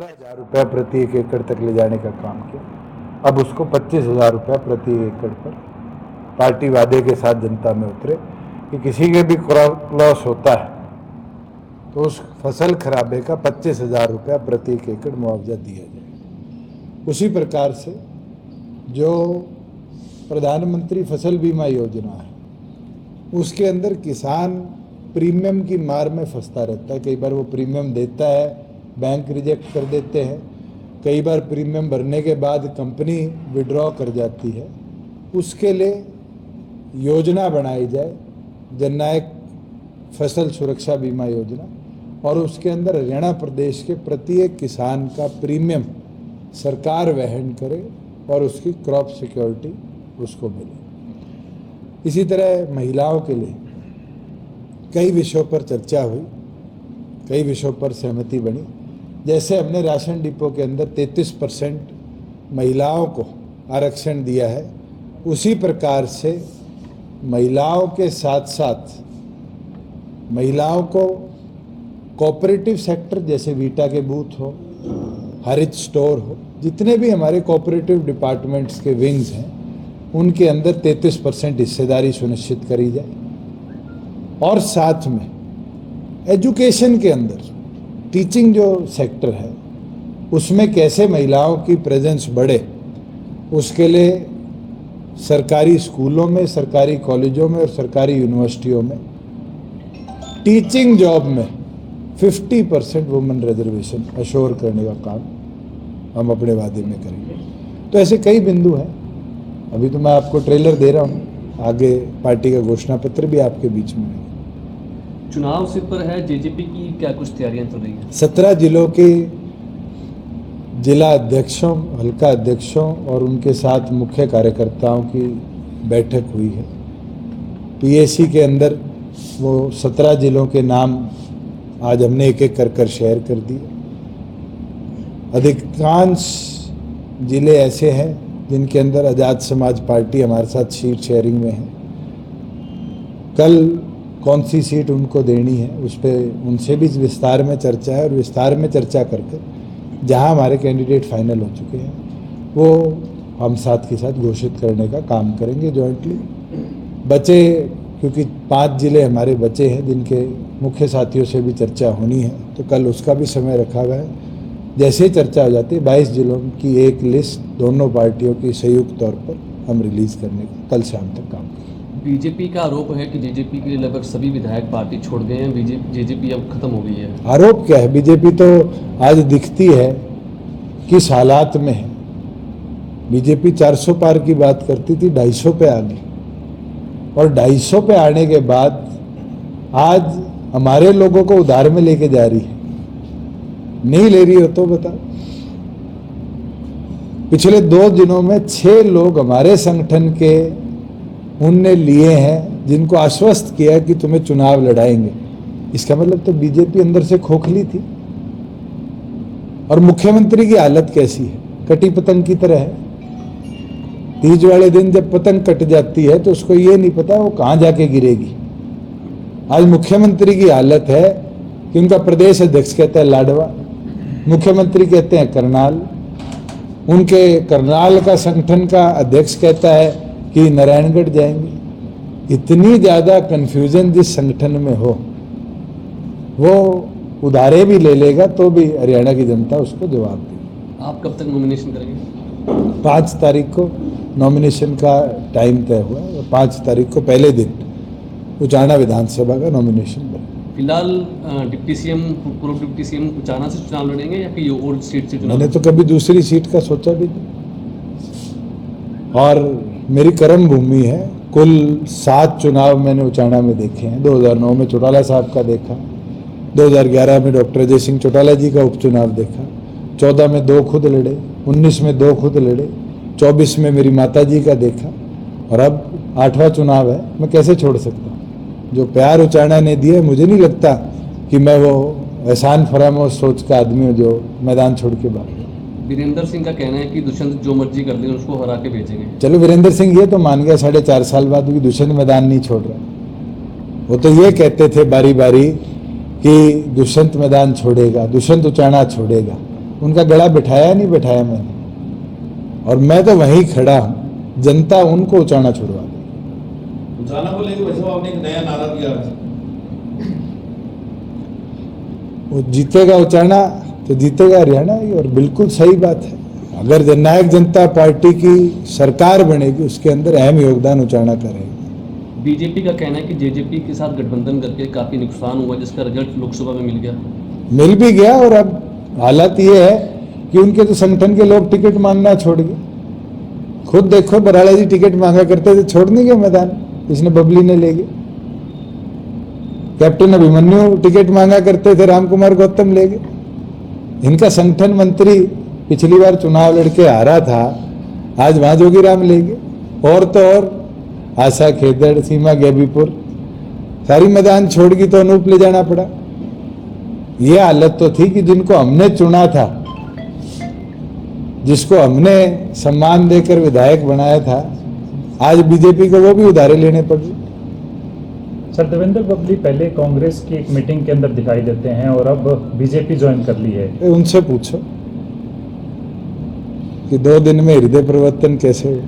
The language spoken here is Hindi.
1000 रुपया प्रति एक एकड़ तक ले जाने का काम किया। अब उसको 25,000 रुपया प्रति एकड़ पर पार्टी वादे के साथ जनता में उतरे कि किसी के भी क्रॉप लॉस होता है तो उस फसल खराबे का 25,000 रुपया प्रति एक एकड़ मुआवजा दिया जाए। उसी प्रकार से जो प्रधानमंत्री फसल बीमा योजना है उसके अंदर किसान प्रीमियम की मार में फंसता रहता है। कई बार वो प्रीमियम देता है, बैंक रिजेक्ट कर देते हैं, कई बार प्रीमियम भरने के बाद कंपनी विड्रॉ कर जाती है। उसके लिए योजना बनाई जाए, जननायक फसल सुरक्षा बीमा योजना, और उसके अंदर हरियाणा प्रदेश के प्रत्येक किसान का प्रीमियम सरकार वहन करे और उसकी क्रॉप सिक्योरिटी उसको मिले। इसी तरह महिलाओं के लिए कई विषयों पर चर्चा हुई, कई विषयों पर सहमति बनी। जैसे हमने राशन डिपो के अंदर 33% महिलाओं को आरक्षण दिया है, उसी प्रकार से महिलाओं के साथ साथ महिलाओं को कोऑपरेटिव सेक्टर जैसे वीटा के बूथ हो, हरित स्टोर हो, जितने भी हमारे कोऑपरेटिव डिपार्टमेंट्स के विंग्स हैं उनके अंदर 33% हिस्सेदारी सुनिश्चित करी जाए। और साथ में एजुकेशन के अंदर टीचिंग जो सेक्टर है उसमें कैसे महिलाओं की प्रेजेंस बढ़े, उसके लिए सरकारी स्कूलों में, सरकारी कॉलेजों में और सरकारी यूनिवर्सिटियों में टीचिंग जॉब में 50% वुमेन रिजर्वेशन अश्योर करने का काम हम अपने वादे में करेंगे। तो ऐसे कई बिंदु हैं। अभी तो मैं आपको ट्रेलर दे रहा हूँ, आगे पार्टी का घोषणा पत्र भी आपके बीच में है। चुनाव सिर पर है, जेजेपी की क्या कुछ तैयारियां चल रही हैं? 17 जिलों के जिला अध्यक्षों, हल्का अध्यक्षों और उनके साथ मुख्य कार्यकर्ताओं की बैठक हुई है। पीएसी के अंदर वो 17 जिलों के नाम आज हमने एक एक कर शेयर कर दिए। अधिकांश जिले ऐसे हैं जिनके अंदर आज़ाद समाज पार्टी हमारे साथ सीट शेयरिंग में है। कल कौन सी सीट उनको देनी है उस पर उनसे भी विस्तार में चर्चा है, और विस्तार में चर्चा करके जहां हमारे कैंडिडेट फाइनल हो चुके हैं वो हम साथ के साथ घोषित करने का काम करेंगे जॉइंटली। बचे, क्योंकि 5 जिले हमारे बचे हैं जिनके मुख्य साथियों से भी चर्चा होनी है, तो कल उसका भी समय रखा गया है। जैसे ही चर्चा हो जाती है 22 जिलों की एक लिस्ट दोनों पार्टियों की संयुक्त तौर पर हम रिलीज करने का कल शाम तक काम करेंगे। बीजेपी का आरोप है कि जेजेपी के लगभग सभी विधायक पार्टी छोड़ गए हैं, जेजेपी अब खत्म हो गई है। आरोप क्या है? बीजेपी तो आज दिखती है किस हालात में है। बीजेपी 400 पार की बात करती थी, 250 पे आ गई, और 250 पे आने के बाद आज हमारे लोगों को उधार में लेके जा रही है। नहीं ले रही हो तो बता। पिछले 2 दिनों में 6 लोग हमारे संगठन के उनने लिए हैं जिनको आश्वस्त किया कि तुम्हें चुनाव लड़ाएंगे। इसका मतलब तो बीजेपी अंदर से खोखली थी। और मुख्यमंत्री की हालत कैसी है? कटी पतंग की तरह है। तीज वाले दिन जब पतंग कट जाती है तो उसको ये नहीं पता वो कहां जाके गिरेगी। आज मुख्यमंत्री की हालत है कि उनका प्रदेश अध्यक्ष कहता है लाडवा, मुख्यमंत्री कहते हैं करनाल, उनके करनाल का संगठन का अध्यक्ष कहता है कि नारायणगढ़ जाएंगे। इतनी ज्यादा कंफ्यूजन जिस संगठन में हो वो उधारे भी ले लेगा तो भी हरियाणा की जनता उसको जवाब देगी। आप कब तक नॉमिनेशन करेंगे? 5 तारीख को नॉमिनेशन का टाइम तय हुआ और 5 तारीख को पहले दिन उचाना विधानसभा का नॉमिनेशन बना। फिलहाल डिप्टी सीएम, पूर्व डिप्टी सीएम उचाना से चुनाव लड़ेंगे या फिर और सीट से चुनाव? मैंने तो कभी दूसरी सीट का सोचा भी नहीं, और मेरी कर्म भूमि है। कुल 7 चुनाव मैंने उचाना में देखे हैं। 2009 में चौटाला साहब का देखा, 2011 में डॉक्टर अजय सिंह चौटाला जी का उपचुनाव देखा, 14 में 2 खुद लड़े, 19 में 2 खुद लड़े, 24 में मेरी माता जी का देखा, और अब 8वां चुनाव है। मैं कैसे छोड़ सकता हूँ? जो प्यार उचाना ने दिया, मुझे नहीं लगता कि मैं वो एहसान फरामोश सोच का आदमी हूँ जो मैदान छोड़ के भाग। वीरेंद्र सिंह का कहना है कि दुष्यंत जो मर्जी कर ले उसको हरा के भेजेंगे। चलो, वीरेंद्र सिंह ये तो मान गया 4.5 साल बाद भी दुष्यंत मैदान नहीं छोड़ रहा। वो तो ये कहते थे बारी बारी कि दुष्यंत मैदान छोड़ेगा, दुष्यंत उचाना छोड़ेगा। उनका गला बिठाया नहीं बिठाया मैंने, और मैं तो वहीं खड़ा हूं, जनता उनको उचाना छुड़वा दे। उचाना को लेकर वैसे आपने एक नया नारा दिया है। वो जीतेगा उचाना तो जीतेगा हरियाणा ही, और बिल्कुल सही बात है। अगर जननायक जनता पार्टी की सरकार बनेगी उसके अंदर अहम योगदान उचाना करेगी। बीजेपी का कहना है कि जेजेपी के साथ गठबंधन करके काफी नुकसान हुआ, जिसका रिजल्ट लोकसभा में मिल गया। मिल भी गया, और अब हालत ये है कि उनके तो संगठन के लोग टिकट मांगना छोड़ गए। खुद देखो, बराला जी टिकट मांगा करते थे, छोड़ नहीं गए मैदान, इसने बबली ने ले गए। कैप्टन अभिमन्यु टिकट मांगा करते थे, रामकुमार गौतम ले गए। इनका संगठन मंत्री पिछली बार चुनाव लड़के हारा था, आज वहां जोगीराम ले गए। और तो और आशा खेदड़, सीमा गैबीपुर सारी मैदान छोड़ गई, तो अनूप ले जाना पड़ा। ये हालत तो थी कि जिनको हमने चुना था, जिसको हमने सम्मान देकर विधायक बनाया था, आज बीजेपी को वो भी उधारे लेने पड़ रहे। सर, देवेंद्र बबली पहले कांग्रेस की एक मीटिंग के अंदर दिखाई देते हैं और अब बीजेपी ज्वाइन कर ली है। उनसे पूछो कि 2 दिन में हृदय परिवर्तन कैसे हुआ।